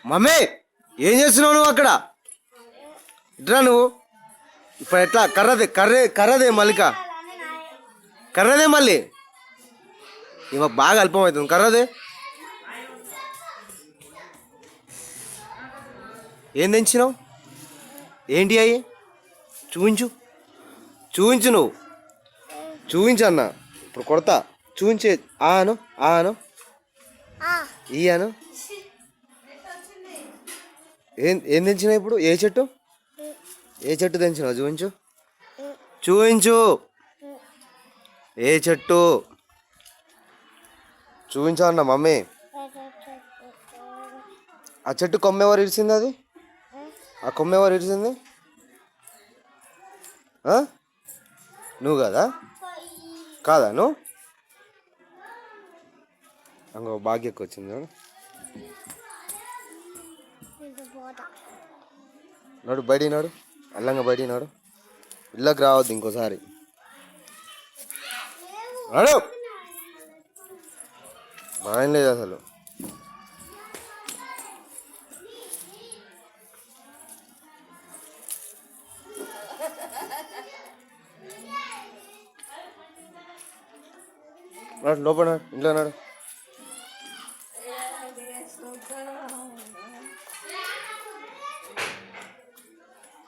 Mummy ఏం చేస్తున్నావు నువ్వు అక్కడ? ఇట్రా నువ్వు. ఇప్పుడు ఎట్లా కర్రదే మల్లిక కర్రదే మళ్ళీ ఇవ బాగా అల్పం అవుతుంది. కర్రదే ఏం తెంచినావు? ఏంటి అయ్యి? చూపించు నువ్వు చూపించు అన్న. ఇప్పుడు కొడతా. చూపించే ఆను ఈ అను. ఏం తెంచినావు ఇప్పుడు? ఏ చెట్టు తెంచినావు? చూపించు ఏ చెట్టు చూపించా అన్న. మమ్మీ ఆ చెట్టు కొమ్మ ఎవరు ఇరిచింది? అది ఆ కొమ్మ ఎవరు ఇరిచింది? నువ్వు కాదా నువ్వు? అంగో భాగ్యకు వచ్చింది చూడు. బయటికి నాడు అల్లంగా బయటికి నాడు. ఇళ్ళకి రావద్దు ఇంకోసారి. నాడు భయం లేదు అసలు. లోపల ఇంట్లో నాడు.